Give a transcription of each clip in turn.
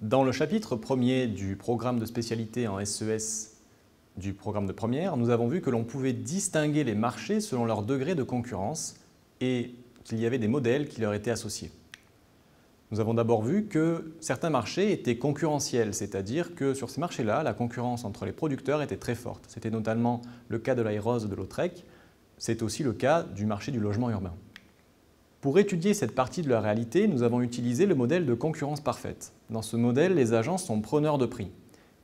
Dans le chapitre premier du programme de spécialité en SES du programme de première, nous avons vu que l'on pouvait distinguer les marchés selon leur degré de concurrence et qu'il y avait des modèles qui leur étaient associés. Nous avons d'abord vu que certains marchés étaient concurrentiels, c'est-à-dire que sur ces marchés-là, la concurrence entre les producteurs était très forte. C'était notamment le cas de l'Airose de Lautrec, c'est aussi le cas du marché du logement urbain. Pour étudier cette partie de la réalité, nous avons utilisé le modèle de concurrence parfaite. Dans ce modèle, les agences sont preneurs de prix.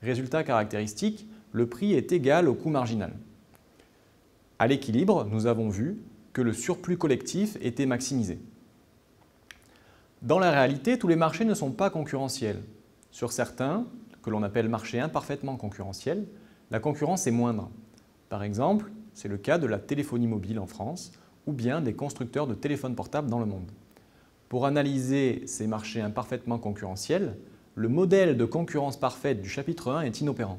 Résultat caractéristique, le prix est égal au coût marginal. À l'équilibre, nous avons vu que le surplus collectif était maximisé. Dans la réalité, tous les marchés ne sont pas concurrentiels. Sur certains, que l'on appelle marchés imparfaitement concurrentiels, la concurrence est moindre. Par exemple, c'est le cas de la téléphonie mobile en France, ou bien des constructeurs de téléphones portables dans le monde. Pour analyser ces marchés imparfaitement concurrentiels, le modèle de concurrence parfaite du chapitre 1 est inopérant.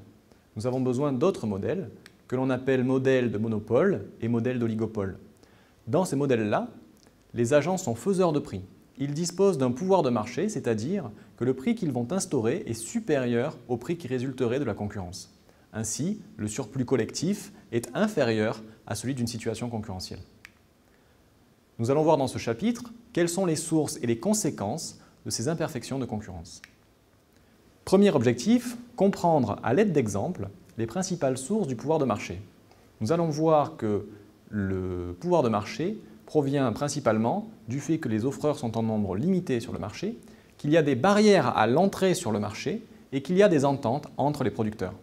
Nous avons besoin d'autres modèles que l'on appelle modèles de monopole et modèles d'oligopole. Dans ces modèles-là, les agents sont faiseurs de prix. Ils disposent d'un pouvoir de marché, c'est-à-dire que le prix qu'ils vont instaurer est supérieur au prix qui résulterait de la concurrence. Ainsi, le surplus collectif est inférieur à celui d'une situation concurrentielle. Nous allons voir dans ce chapitre quelles sont les sources et les conséquences de ces imperfections de concurrence. Premier objectif, comprendre à l'aide d'exemples les principales sources du pouvoir de marché. Nous allons voir que le pouvoir de marché provient principalement du fait que les offreurs sont en nombre limité sur le marché, qu'il y a des barrières à l'entrée sur le marché et qu'il y a des ententes entre les producteurs.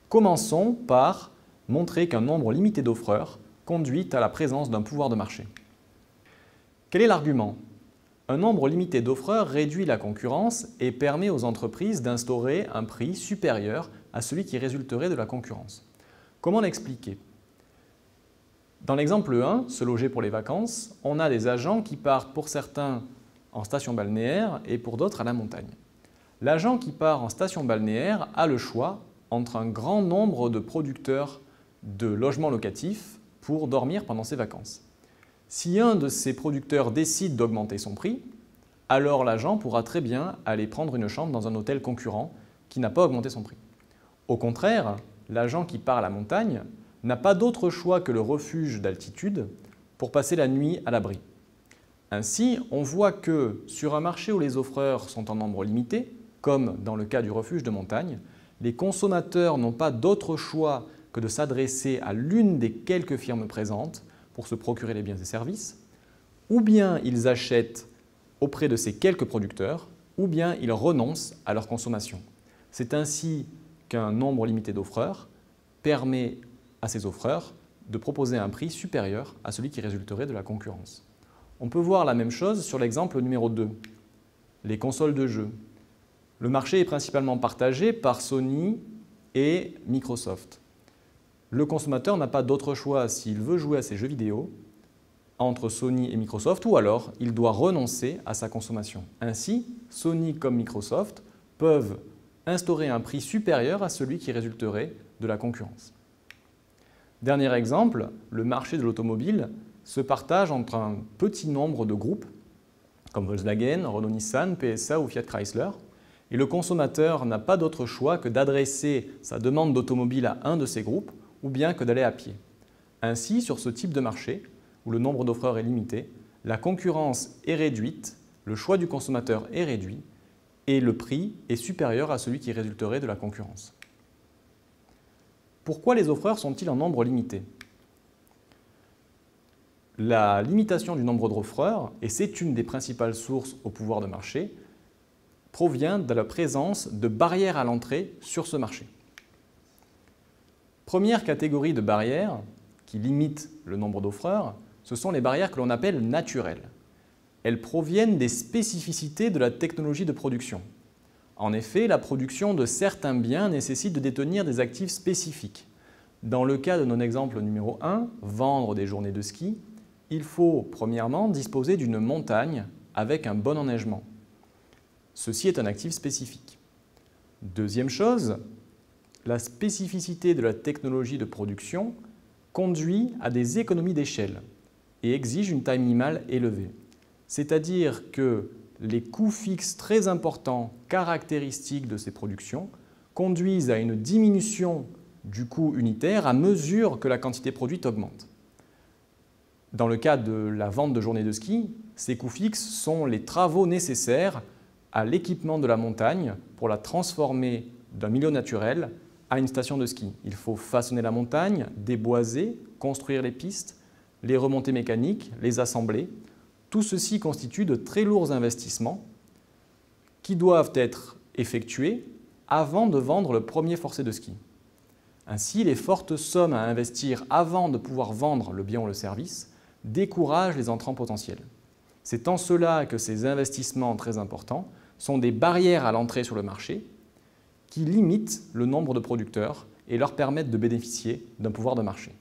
Commençons par montrer qu'un nombre limité d'offreurs conduit à la présence d'un pouvoir de marché. Quel est l'argument? Un nombre limité d'offreurs réduit la concurrence et permet aux entreprises d'instaurer un prix supérieur à celui qui résulterait de la concurrence. Comment l'expliquer? Dans l'exemple 1, se loger pour les vacances, on a des agents qui partent pour certains en station balnéaire et pour d'autres à la montagne. L'agent qui part en station balnéaire a le choix entre un grand nombre de producteurs de logements locatifs pour dormir pendant ses vacances. Si un de ces producteurs décide d'augmenter son prix, alors l'agent pourra très bien aller prendre une chambre dans un hôtel concurrent qui n'a pas augmenté son prix. Au contraire, l'agent qui part à la montagne n'a pas d'autre choix que le refuge d'altitude pour passer la nuit à l'abri. Ainsi, on voit que sur un marché où les offreurs sont en nombre limité, comme dans le cas du refuge de montagne, les consommateurs n'ont pas d'autre choix que de s'adresser à l'une des quelques firmes présentes pour se procurer les biens et services, ou bien ils achètent auprès de ces quelques producteurs, ou bien ils renoncent à leur consommation. C'est ainsi qu'un nombre limité d'offreurs permet à ces offreurs de proposer un prix supérieur à celui qui résulterait de la concurrence. On peut voir la même chose sur l'exemple numéro 2, les consoles de jeux. Le marché est principalement partagé par Sony et Microsoft. Le consommateur n'a pas d'autre choix s'il veut jouer à ses jeux vidéo entre Sony et Microsoft, ou alors il doit renoncer à sa consommation. Ainsi, Sony comme Microsoft peuvent instaurer un prix supérieur à celui qui résulterait de la concurrence. Dernier exemple, le marché de l'automobile se partage entre un petit nombre de groupes comme Volkswagen, Renault-Nissan, PSA ou Fiat Chrysler, et le consommateur n'a pas d'autre choix que d'adresser sa demande d'automobile à un de ces groupes ou bien que d'aller à pied. Ainsi, sur ce type de marché, où le nombre d'offreurs est limité, la concurrence est réduite, le choix du consommateur est réduit et le prix est supérieur à celui qui résulterait de la concurrence. Pourquoi les offreurs sont-ils en nombre limité? La limitation du nombre d'offreurs, et c'est une des principales sources au pouvoir de marché, provient de la présence de barrières à l'entrée sur ce marché. Première catégorie de barrières qui limitent le nombre d'offreurs, ce sont les barrières que l'on appelle naturelles. Elles proviennent des spécificités de la technologie de production. En effet, la production de certains biens nécessite de détenir des actifs spécifiques. Dans le cas de notre exemple numéro 1, vendre des journées de ski, il faut premièrement disposer d'une montagne avec un bon enneigement. Ceci est un actif spécifique. Deuxième chose, la spécificité de la technologie de production conduit à des économies d'échelle et exige une taille minimale élevée. C'est-à-dire que les coûts fixes très importants caractéristiques de ces productions conduisent à une diminution du coût unitaire à mesure que la quantité produite augmente. Dans le cas de la vente de journées de ski, ces coûts fixes sont les travaux nécessaires à l'équipement de la montagne pour la transformer d'un milieu naturel à une station de ski. Il faut façonner la montagne, déboiser, construire les pistes, les remontées mécaniques, les assembler. Tout ceci constitue de très lourds investissements qui doivent être effectués avant de vendre le premier forfait de ski. Ainsi, les fortes sommes à investir avant de pouvoir vendre le bien ou le service découragent les entrants potentiels. C'est en cela que ces investissements très importants sont des barrières à l'entrée sur le marché qui limitent le nombre de producteurs et leur permettent de bénéficier d'un pouvoir de marché.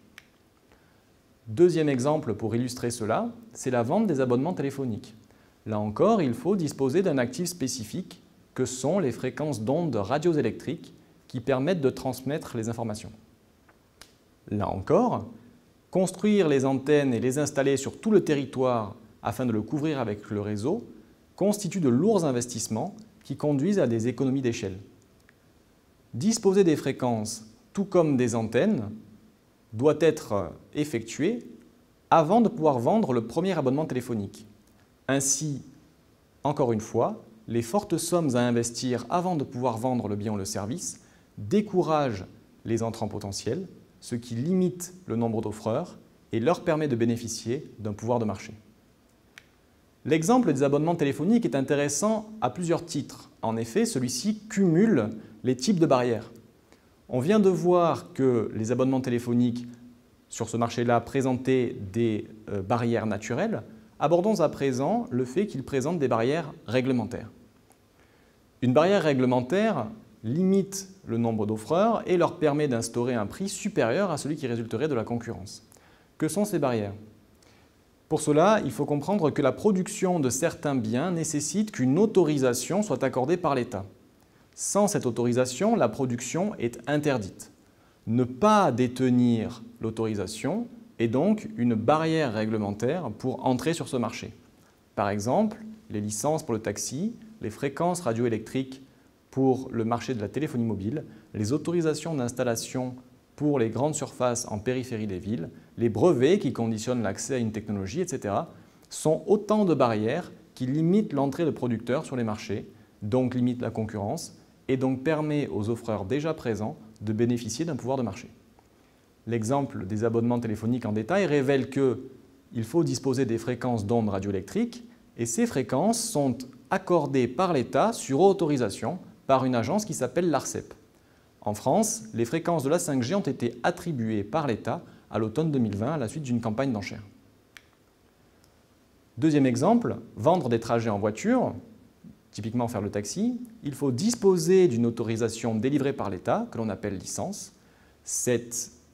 Deuxième exemple pour illustrer cela, c'est la vente des abonnements téléphoniques. Là encore, il faut disposer d'un actif spécifique que sont les fréquences d'ondes radioélectriques qui permettent de transmettre les informations. Là encore, construire les antennes et les installer sur tout le territoire afin de le couvrir avec le réseau constitue de lourds investissements qui conduisent à des économies d'échelle. Disposer des fréquences, tout comme des antennes, doit être effectué avant de pouvoir vendre le premier abonnement téléphonique. Ainsi, encore une fois, les fortes sommes à investir avant de pouvoir vendre le bien ou le service découragent les entrants potentiels, ce qui limite le nombre d'offreurs et leur permet de bénéficier d'un pouvoir de marché. L'exemple des abonnements téléphoniques est intéressant à plusieurs titres. En effet, celui-ci cumule les types de barrières. On vient de voir que les abonnements téléphoniques sur ce marché-là présentaient des barrières naturelles. Abordons à présent le fait qu'ils présentent des barrières réglementaires. Une barrière réglementaire limite le nombre d'offreurs et leur permet d'instaurer un prix supérieur à celui qui résulterait de la concurrence. Que sont ces barrières ? Pour cela, il faut comprendre que la production de certains biens nécessite qu'une autorisation soit accordée par l'État. Sans cette autorisation, la production est interdite. Ne pas détenir l'autorisation est donc une barrière réglementaire pour entrer sur ce marché. Par exemple, les licences pour le taxi, les fréquences radioélectriques pour le marché de la téléphonie mobile, les autorisations d'installation pour les grandes surfaces en périphérie des villes, les brevets qui conditionnent l'accès à une technologie, etc., sont autant de barrières qui limitent l'entrée de producteurs sur les marchés, donc limitent la concurrence, et donc permet aux offreurs déjà présents de bénéficier d'un pouvoir de marché. L'exemple des abonnements téléphoniques en détail révèle qu'il faut disposer des fréquences d'ondes radioélectriques et ces fréquences sont accordées par l'État sur autorisation par une agence qui s'appelle l'ARCEP. En France, les fréquences de la 5G ont été attribuées par l'État à l'automne 2020 à la suite d'une campagne d'enchères. Deuxième exemple, vendre des trajets en voiture. Typiquement faire le taxi, il faut disposer d'une autorisation délivrée par l'État, que l'on appelle licence.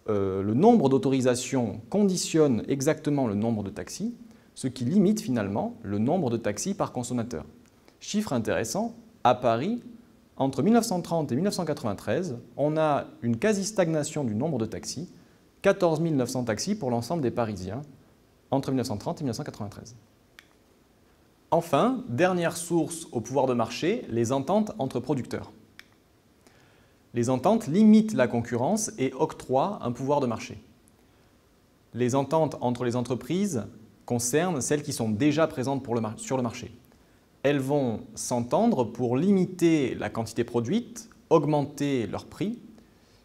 Le nombre d'autorisations conditionne exactement le nombre de taxis, ce qui limite finalement le nombre de taxis par consommateur. Chiffre intéressant, à Paris, entre 1930 et 1993, on a une quasi-stagnation du nombre de taxis, 14 900 taxis pour l'ensemble des Parisiens, entre 1930 et 1993. Enfin, dernière source au pouvoir de marché, les ententes entre producteurs. Les ententes limitent la concurrence et octroient un pouvoir de marché. Les ententes entre les entreprises concernent celles qui sont déjà présentes sur le marché. Elles vont s'entendre pour limiter la quantité produite, augmenter leur prix,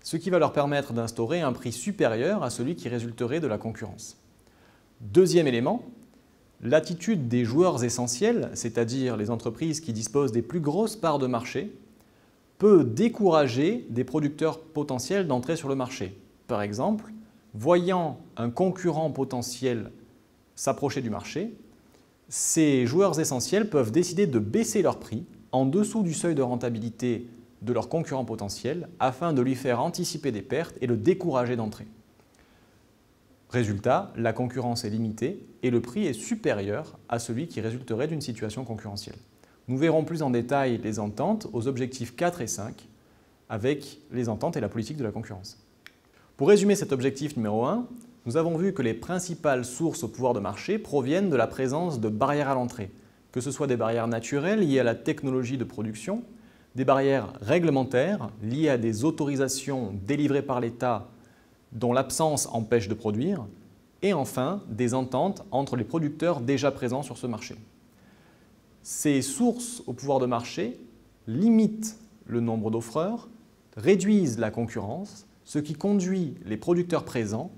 ce qui va leur permettre d'instaurer un prix supérieur à celui qui résulterait de la concurrence. Deuxième élément, l'attitude des joueurs essentiels, c'est-à-dire les entreprises qui disposent des plus grosses parts de marché, peut décourager des producteurs potentiels d'entrer sur le marché. Par exemple, voyant un concurrent potentiel s'approcher du marché, ces joueurs essentiels peuvent décider de baisser leur prix en dessous du seuil de rentabilité de leur concurrent potentiel afin de lui faire anticiper des pertes et le décourager d'entrer. Résultat, la concurrence est limitée et le prix est supérieur à celui qui résulterait d'une situation concurrentielle. Nous verrons plus en détail les ententes aux objectifs 4 et 5 avec les ententes et la politique de la concurrence. Pour résumer cet objectif numéro 1, nous avons vu que les principales sources au pouvoir de marché proviennent de la présence de barrières à l'entrée, que ce soit des barrières naturelles liées à la technologie de production, des barrières réglementaires liées à des autorisations délivrées par l'État dont l'absence empêche de produire, et enfin des ententes entre les producteurs déjà présents sur ce marché. Ces sources au pouvoir de marché limitent le nombre d'offreurs, réduisent la concurrence, ce qui conduit les producteurs présents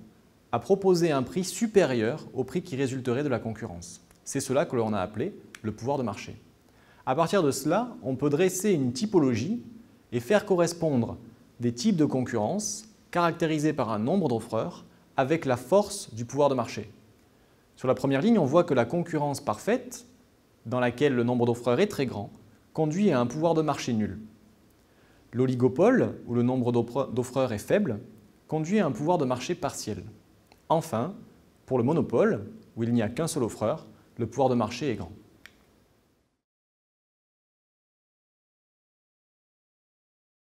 à proposer un prix supérieur au prix qui résulterait de la concurrence. C'est cela que l'on a appelé le pouvoir de marché. À partir de cela, on peut dresser une typologie et faire correspondre des types de concurrence caractérisés par un nombre d'offreurs avec la force du pouvoir de marché. Sur la première ligne, on voit que la concurrence parfaite, dans laquelle le nombre d'offreurs est très grand, conduit à un pouvoir de marché nul. L'oligopole, où le nombre d'offreurs est faible, conduit à un pouvoir de marché partiel. Enfin, pour le monopole, où il n'y a qu'un seul offreur, le pouvoir de marché est grand.